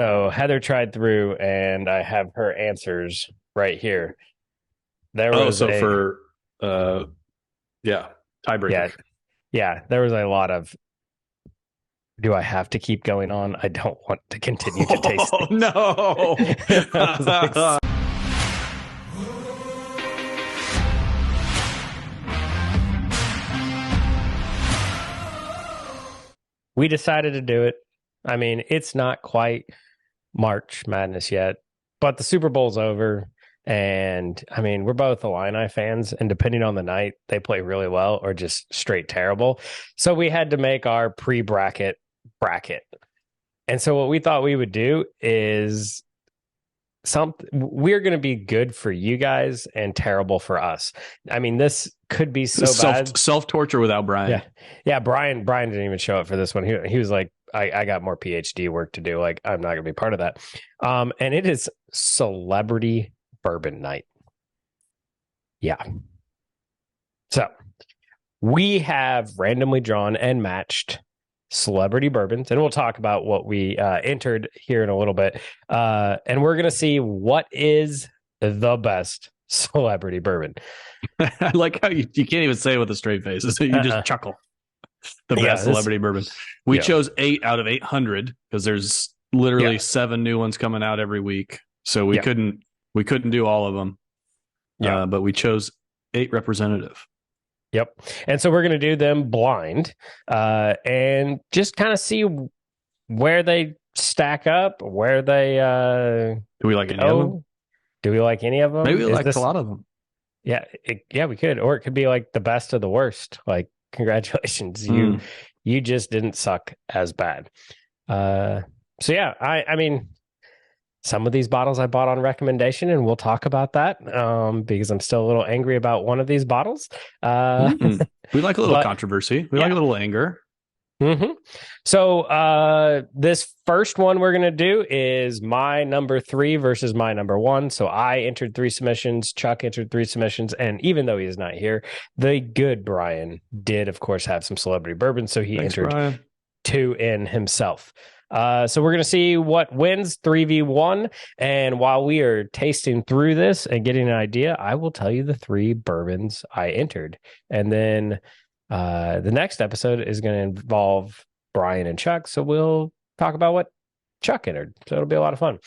So Heather tried through, and I have her answers right here. There Oh, was so a for uh yeah, tiebreaker. yeah, yeah, there was a lot of. Do I have to keep going on? I don't want to continue to taste Oh these. no. I was like, we decided to do it. I mean, it's not quite March Madness yet, but the Super Bowl's over. And I mean, we're both Illini fans, and depending on the night, they play really well or just straight terrible. So we had to make our bracket. And so what we thought we would do is we're going to be good for you guys and terrible for us. I mean, this could be so bad. Self torture without Yeah. Brian. Yeah. Brian didn't even show up for this one. He was like, I got more PhD work to do. Like, I'm not going to be part of that. And it is celebrity bourbon night. Yeah. So we have randomly drawn and matched celebrity bourbons, and we'll talk about what we entered here in a little bit. And we're going to see what is the best celebrity bourbon. I like how you can't even say it with a straight face. So you just chuckle. The best celebrity bourbon. We chose 8 out of 800 because there's literally 7 new ones coming out every week. So we couldn't do all of them. Yeah. But we chose 8 representative. Yep. And so we're going to do them blind and just kind of see where they stack up, where they do we like any of them? Do we like any of them? Maybe we liked a lot of them. Yeah, we could. Or it could be like the best of the worst. Like, congratulations. You just didn't suck as bad. So yeah, I mean, some of these bottles I bought on recommendation, and we'll talk about that because I'm still a little angry about one of these bottles. We like a little controversy. We like a little anger. Mm-hmm. So this first one we're going to do is my number 3 versus my number 1. So I entered 3 submissions. Chuck entered 3 submissions. And even though he is not here, the good Brian did, of course, have some celebrity bourbon. So he entered Brian. 2 in himself. So we're going to see what wins 3v1. And while we are tasting through this and getting an idea, I will tell you the 3 bourbons I entered. And then the next episode is going to involve Brian and Chuck. So we'll talk about what Chuck entered. So it'll be a lot of fun.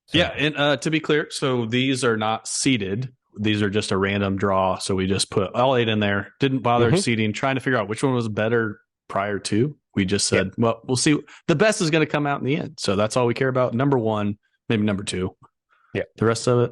So, yeah. And to be clear, so these are not seeded. These are just a random draw. So we just put all 8 in there. Didn't bother seeding, trying to figure out which one was better prior to. We just said, well, we'll see. The best is going to come out in the end. So that's all we care about. Number 1, maybe number 2. Yeah. The rest of it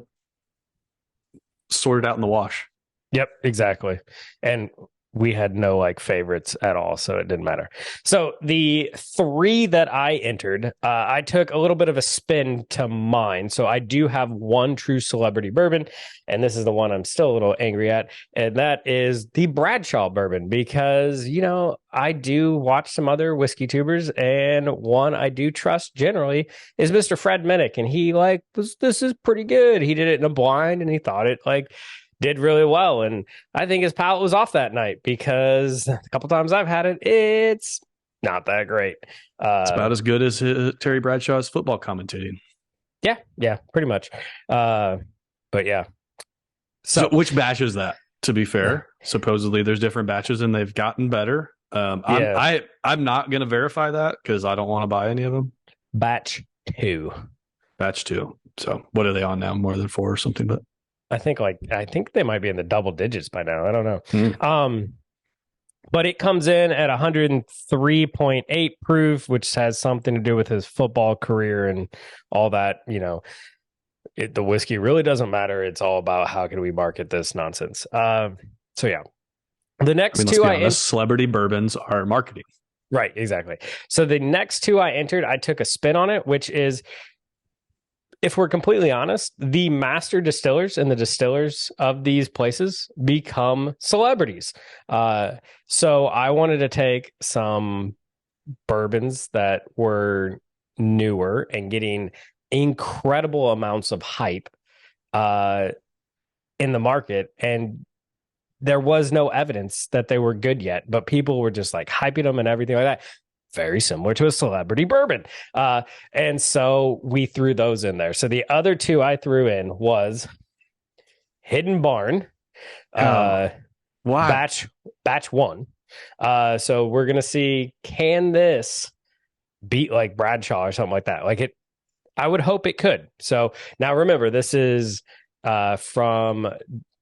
sorted out in the wash. Yep, exactly. And we had no like favorites at all, so it didn't matter. So the 3 that I entered, I took a little bit of a spin to mine. So I do have one true celebrity bourbon, and this is the one I'm still a little angry at, and that is the Bradshaw bourbon, because, you know, I do watch some other whiskey tubers, and one I do trust generally is Mr. Fred Minnick, and he like this is pretty good. He did it in a blind, and he thought it like did really well. And I think his palate was off that night because a couple times I've had it, it's not that great. It's about as good as Terry Bradshaw's football commentating. Yeah, pretty much. But yeah. So which batch is that, to be fair? Supposedly there's different batches and they've gotten better. I'm not going to verify that because I don't want to buy any of them. Batch 2. So what are they on now? More than 4 or something, but I think they might be in the double digits by now. I don't know. But it comes in at 103.8 proof, which has something to do with his football career and all that. You know, the whiskey really doesn't matter. It's all about how can we market this nonsense. So yeah, the next 2 celebrity bourbons are marketing. Right, exactly. So the next 2 I entered, I took a spin on it, which is, if we're completely honest, the master distillers and the distillers of these places become celebrities. So I wanted to take some bourbons that were newer and getting incredible amounts of hype in the market. And there was no evidence that they were good yet, but people were just like hyping them and everything like that. very similar to a celebrity bourbon. And so we threw those in there. So the other two I threw in was Hidden Barn, Oh, uh, why? batch one. So we're gonna see, can this beat like Bradshaw or something like that? Like it, I would hope it could. So now remember, this is from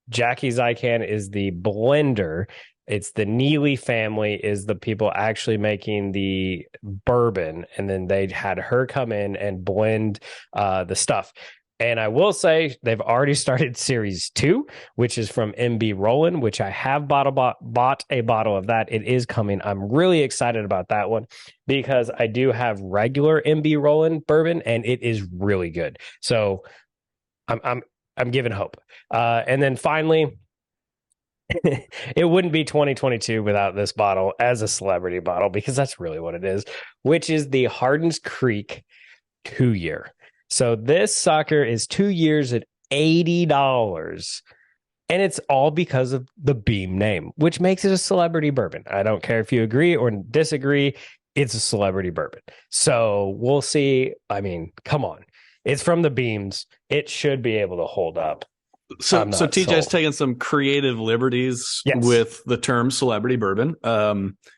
Jackie Zykan is the blender. It's the Neely family is the people actually making the bourbon, and then they had her come in and blend the stuff. And I will say they've already started series two, which is from MB Roland, which I have bought a bottle of that. It is coming. I'm really excited about that one because I do have regular MB Roland bourbon, and it is really good. So I'm giving hope. And then finally, it wouldn't be 2022 without this bottle as a celebrity bottle because that's really what it is, which is the Hardens Creek 2 year. So this sucker is 2 years at $80. And it's all because of the Beam name, which makes it a celebrity bourbon. I don't care if you agree or disagree. It's a celebrity bourbon. So we'll see. I mean, come on. It's from the Beams. It should be able to hold up. So TJ's sold. taking some creative liberties Yes. with the term celebrity bourbon.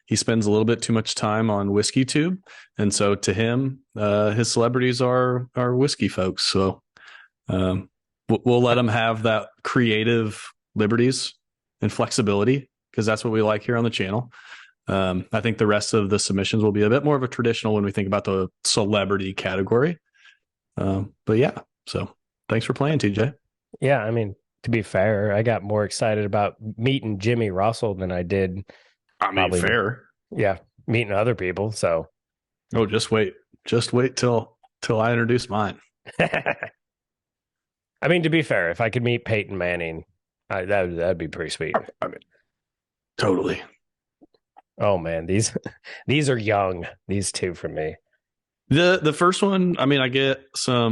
He spends a little bit too much time on Whiskey Tube, and so to him, his celebrities are whiskey folks. So we'll let him have that creative liberties and flexibility because that's what we like here on the channel. I think the rest of the submissions will be a bit more of a traditional when we think about the celebrity category. But yeah, so thanks for playing, TJ. Yeah, I mean, to be fair, I got more excited about meeting Jimmy Russell than I did I mean, probably, fair. yeah, meeting other people. So, Oh, just wait till I introduce mine. I mean, to be fair, if I could meet Peyton Manning, that'd be pretty sweet. I mean, totally. Oh man, these are young. These two for me. The first one, I mean, I get a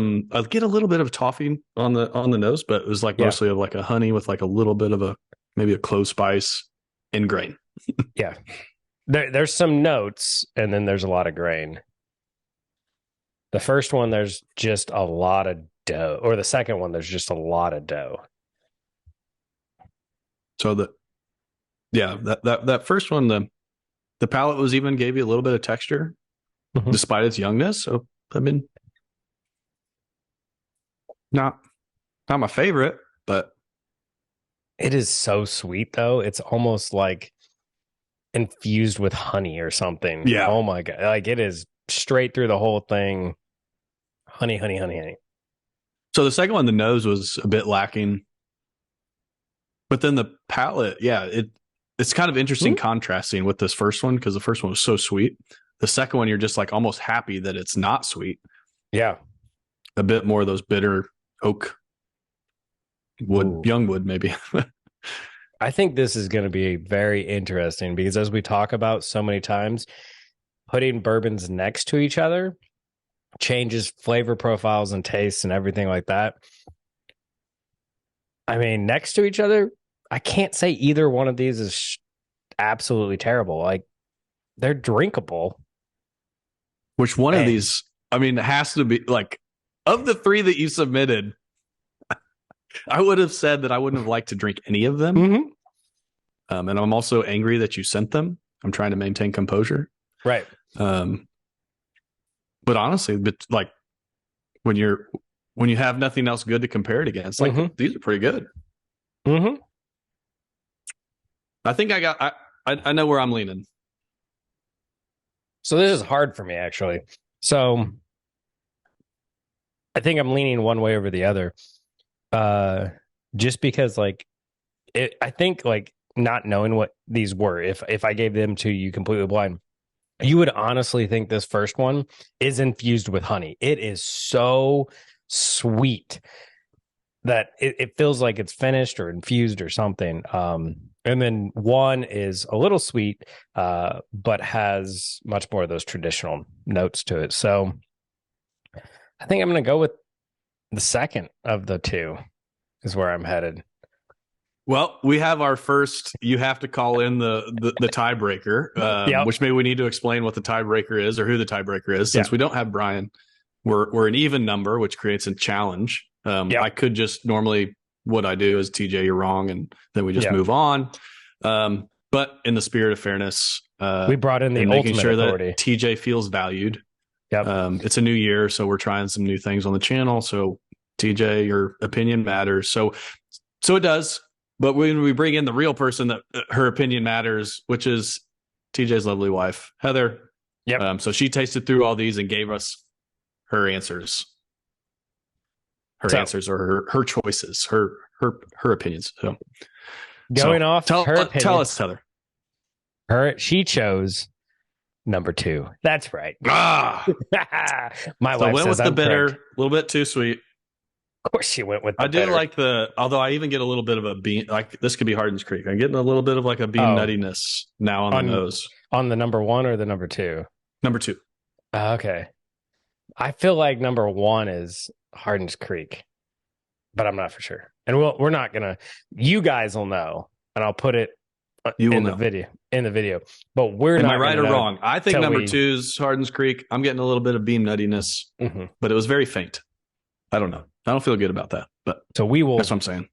little bit of toffee on the nose, but it was like mostly of like a honey with like a little bit of maybe a clove spice in grain. Yeah. There's some notes and then there's a lot of grain. The first one, there's just a lot of dough, or the second one, there's just a lot of dough. So that first one, the palate was even gave you a little bit of texture despite its youngness. So I mean, not my favorite, but it is so sweet though. It's almost like infused with honey or something. Yeah. Oh my God. Like it is straight through the whole thing. Honey, honey, honey, honey. So the second one, the nose was a bit lacking. But then the palate, yeah, it's kind of interesting contrasting with this first one because the first one was so sweet. The second one, you're just like almost happy that it's not sweet. Yeah. A bit more of those bitter oak wood, young wood, maybe. I think this is going to be very interesting because as we talk about so many times, putting bourbons next to each other changes flavor profiles and tastes and everything like that. I mean, next to each other, I can't say either one of these is absolutely terrible. Like they're drinkable. Which one of these, I mean, it has to be like of the three that you submitted, I would have said that I wouldn't have liked to drink any of them. Mm-hmm. And I'm also angry that you sent them. I'm trying to maintain composure. Right. But honestly, like when you have nothing else good to compare it against, like these are pretty good. Mm-hmm. I think I know where I'm leaning. So this is hard for me, actually. So I think I'm leaning one way over the other. Just because like I think like not knowing what these were, if I gave them to you completely blind, you would honestly think this first one is infused with honey. It is so sweet that it feels like it's finished or infused or something. And then one is a little sweet, but has much more of those traditional notes to it. So I think I'm going to go with the second of the two is where I'm headed. Well, we have our first. You have to call in the tiebreaker, Yep. which maybe we need to explain what the tiebreaker is or who the tiebreaker is. Since Yeah. we don't have Brian, we're an even number, which creates a challenge. Yep. I could just normally what I do is TJ, you're wrong, and then we just Yep. move on. But in the spirit of fairness, We brought in the and making ultimate sure authority. that TJ feels valued. Yep. It's a new year, so we're trying some new things on the channel. So TJ, your opinion matters. So it does. But when we bring in the real person that her opinion matters, which is TJ's lovely wife, Heather. Yep. So she tasted through all these and gave us her answers. Her answers or her choices, her opinions. So going off tell us, Heather. She chose number 2. That's right. My wife went says with the I'm bitter, a correct. little bit too sweet. Of course, she went with the I do bitter. like although I even get a little bit of a bean, like this could be Hardin's Creek. I'm getting a little bit of like a bean nuttiness now on the nose. On the number 1 or the number 2? Number 2. Okay. I feel like number 1 is Hardin's Creek, but I'm not for sure. And we're not going to, you guys will know, and I'll put it in the video, but we're Am not. I right or wrong? I think number 2 is Hardin's Creek. I'm getting a little bit of bean nuttiness, but it was very faint. I don't know. I don't feel good about that, but so we will. That's what I'm saying.